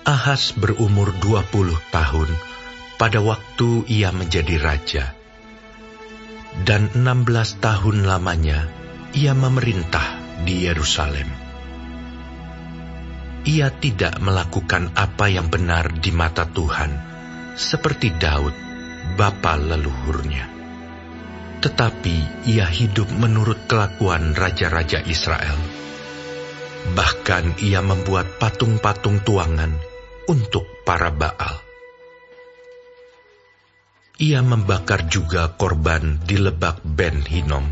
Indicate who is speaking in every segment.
Speaker 1: Ahaz berumur 20 tahun pada waktu ia menjadi raja. Dan 16 tahun lamanya ia memerintah di Yerusalem. Ia tidak melakukan apa yang benar di mata Tuhan, seperti Daud, bapa leluhurnya. Tetapi ia hidup menurut kelakuan raja-raja Israel. Bahkan ia membuat patung-patung tuangan untuk para Baal. Ia membakar juga korban di lebak Ben Hinom,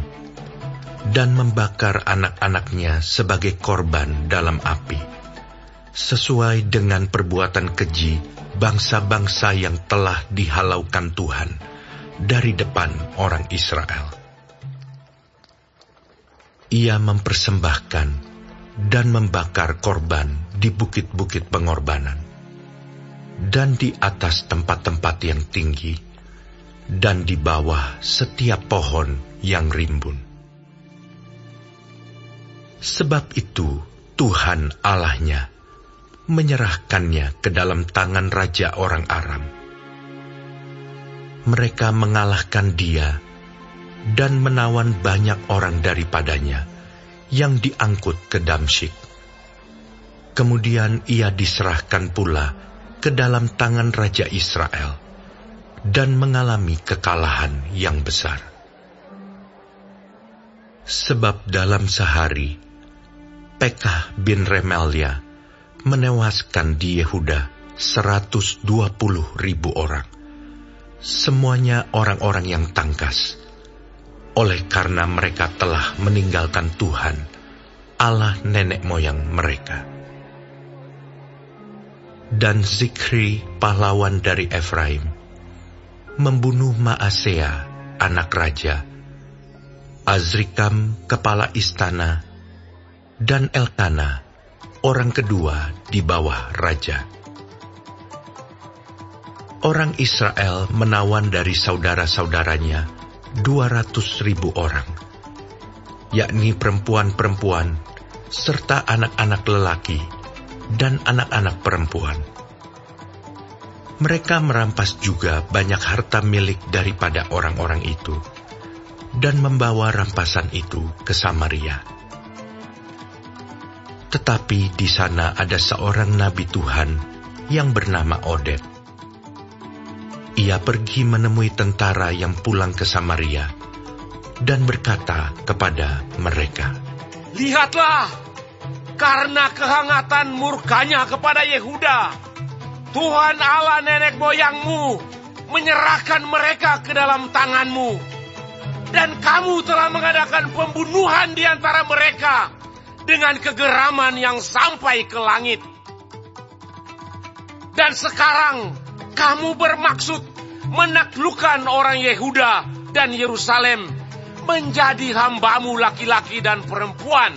Speaker 1: dan membakar anak-anaknya sebagai korban dalam api, sesuai dengan perbuatan keji bangsa-bangsa yang telah dihalaukan Tuhan dari depan orang Israel. Ia mempersembahkan dan membakar korban di bukit-bukit pengorbanan, dan di atas tempat-tempat yang tinggi, dan di bawah setiap pohon yang rimbun. Sebab itu Tuhan Allahnya menyerahkannya ke dalam tangan raja orang Aram. Mereka mengalahkan dia dan menawan banyak orang daripadanya yang diangkut ke Damsyik. Kemudian ia diserahkan pula ke dalam tangan raja Israel dan mengalami kekalahan yang besar. Sebab dalam sehari Pekah bin Remalia menewaskan di Yehuda 120.000 orang, semuanya orang-orang yang tangkas, oleh karena mereka telah meninggalkan Tuhan, Allah nenek moyang mereka. Dan Zikri, pahlawan dari Efraim, membunuh Maasea, anak raja, Azrikam, kepala istana, dan Elkana, orang kedua di bawah raja. Orang Israel menawan dari saudara-saudaranya 200.000 orang, yakni perempuan-perempuan, serta anak-anak lelaki dan anak-anak perempuan. Mereka merampas juga banyak harta milik daripada orang-orang itu, dan membawa rampasan itu ke Samaria. Tetapi di sana ada seorang nabi Tuhan yang bernama Oded. Ia pergi menemui tentara yang pulang ke Samaria, dan berkata kepada mereka,
Speaker 2: "Lihatlah, karena kehangatan murkanya kepada Yehuda, Tuhan Allah nenek moyangmu menyerahkan mereka ke dalam tanganmu, dan kamu telah mengadakan pembunuhan di antara mereka dengan kegeraman yang sampai ke langit. Dan sekarang kamu bermaksud menaklukkan orang Yehuda dan Yerusalem menjadi hambamu laki-laki dan perempuan.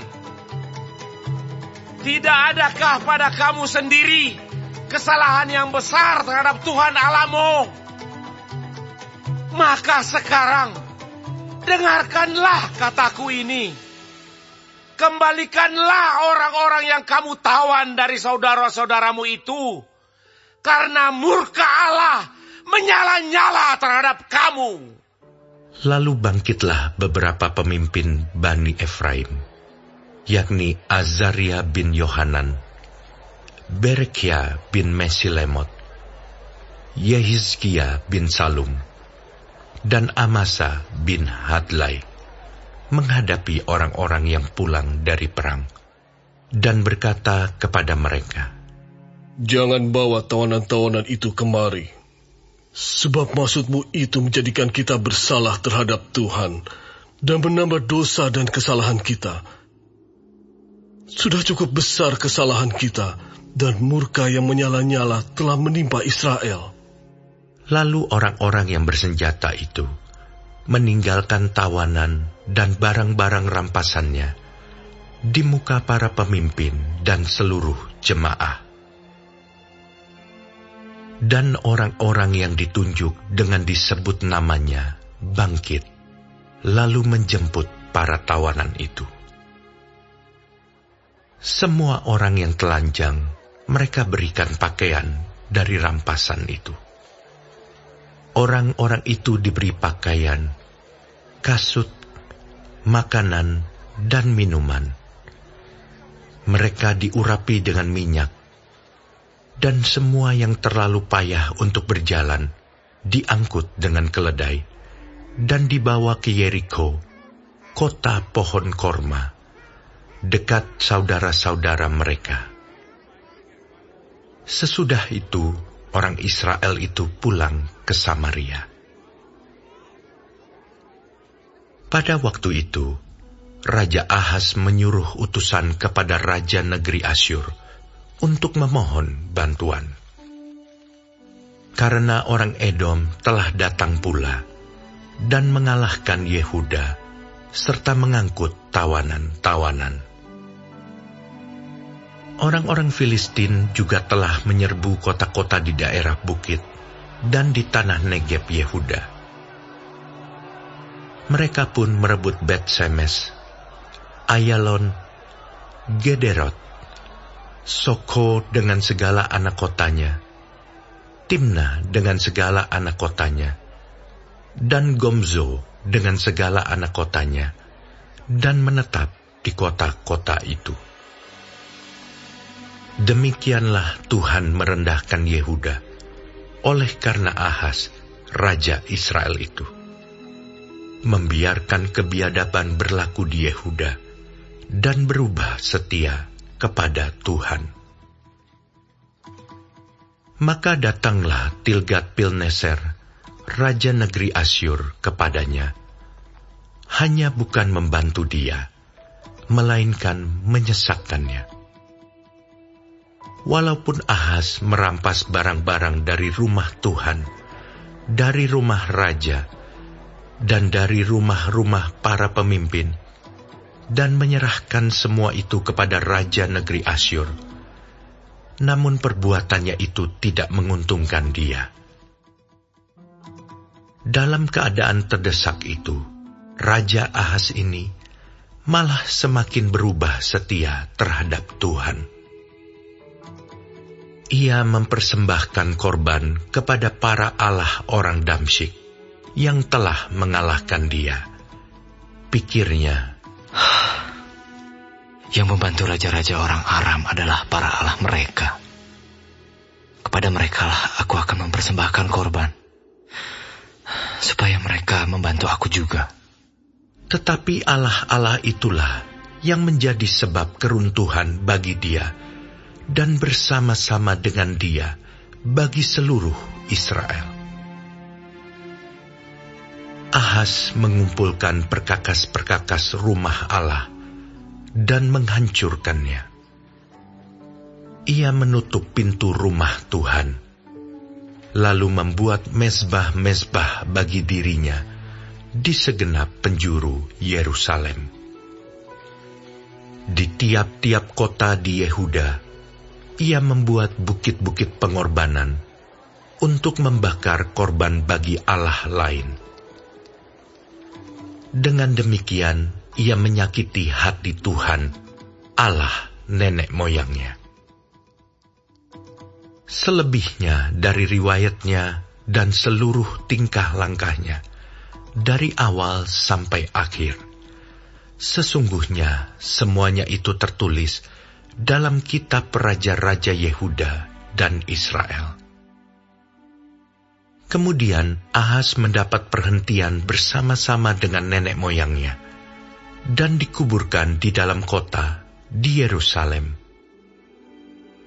Speaker 2: Tidak adakah pada kamu sendiri kesalahan yang besar terhadap Tuhan Allahmu? Maka sekarang dengarkanlah kataku ini. Kembalikanlah orang-orang yang kamu tawan dari saudara-saudaramu itu, karena murka Allah menyala-nyala terhadap kamu."
Speaker 1: Lalu bangkitlah beberapa pemimpin Bani Efraim, yakni Azaria bin Yohanan, Berekia bin Mesilemot, Yehizkia bin Salum, dan Amasa bin Hadlai, menghadapi orang-orang yang pulang dari perang, dan berkata kepada mereka,
Speaker 3: "Jangan bawa tawanan-tawanan itu kemari, sebab maksudmu itu menjadikan kita bersalah terhadap Tuhan, dan menambah dosa dan kesalahan kita. Sudah cukup besar kesalahan kita, dan murka yang menyala-nyala telah menimpa Israel."
Speaker 1: Lalu orang-orang yang bersenjata itu meninggalkan tawanan dan barang-barang rampasannya di muka para pemimpin dan seluruh jemaah. Dan orang-orang yang ditunjuk dengan disebut namanya bangkit, lalu menjemput para tawanan itu. Semua orang yang telanjang mereka berikan pakaian dari rampasan itu. Orang-orang itu diberi pakaian, kasut, makanan, dan minuman. Mereka diurapi dengan minyak, dan semua yang terlalu payah untuk berjalan diangkut dengan keledai dan dibawa ke Yeriko, kota pohon korma, dekat saudara-saudara mereka. Sesudah itu, orang Israel itu pulang ke Samaria. Pada waktu itu, Raja Ahaz menyuruh utusan kepada Raja Negeri Asyur untuk memohon bantuan. Karena orang Edom telah datang pula dan mengalahkan Yehuda, serta mengangkut tawanan-tawanan. Orang-orang Filistin juga telah menyerbu kota-kota di daerah bukit dan di tanah Negeb Yehuda. Mereka pun merebut Bet-Semes, Ayalon, Gederot, Soko dengan segala anak kotanya, Timna dengan segala anak kotanya, dan Gomzo dengan segala anak kotanya, dan menetap di kota-kota itu. Demikianlah Tuhan merendahkan Yehuda oleh karena Ahaz, Raja Israel itu, membiarkan kebiadaban berlaku di Yehuda, dan berubah setia kepada Tuhan. Maka datanglah Tilgat-Pilneser, Raja Negeri Asyur, kepadanya, hanya bukan membantu dia, melainkan menyesatkannya. Walaupun Ahaz merampas barang-barang dari rumah Tuhan, dari rumah raja, dan dari rumah-rumah para pemimpin, dan menyerahkan semua itu kepada Raja Negeri Asyur, namun perbuatannya itu tidak menguntungkan dia. Dalam keadaan terdesak itu, Raja Ahaz ini malah semakin berubah setia terhadap Tuhan. Ia mempersembahkan korban kepada para allah orang Damsyik yang telah mengalahkan dia. Pikirnya,
Speaker 4: yang membantu raja-raja orang Aram adalah para allah mereka. Kepada merekalah aku akan mempersembahkan korban, supaya mereka membantu aku juga.
Speaker 1: Tetapi allah-allah itulah yang menjadi sebab keruntuhan bagi dia, dan bersama-sama dengan dia bagi seluruh Israel. Ahaz mengumpulkan perkakas-perkakas rumah Allah dan menghancurkannya. Ia menutup pintu rumah Tuhan, lalu membuat mezbah-mezbah bagi dirinya di segenap penjuru Yerusalem. Di tiap-tiap kota di Yehuda, ia membuat bukit-bukit pengorbanan untuk membakar korban bagi allah lain. Dengan demikian, ia menyakiti hati Tuhan, Allah nenek moyangnya. Selebihnya dari riwayatnya dan seluruh tingkah langkahnya, dari awal sampai akhir, sesungguhnya semuanya itu tertulis dalam kitab Raja-Raja Yehuda dan Israel. Kemudian Ahaz mendapat perhentian bersama-sama dengan nenek moyangnya, dan dikuburkan di dalam kota di Yerusalem.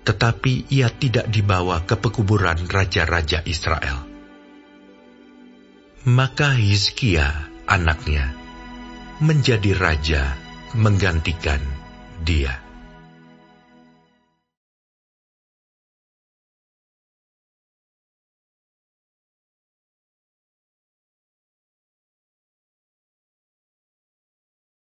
Speaker 1: Tetapi ia tidak dibawa ke pekuburan raja-raja Israel. Maka Hizkia, anaknya, menjadi raja menggantikan dia.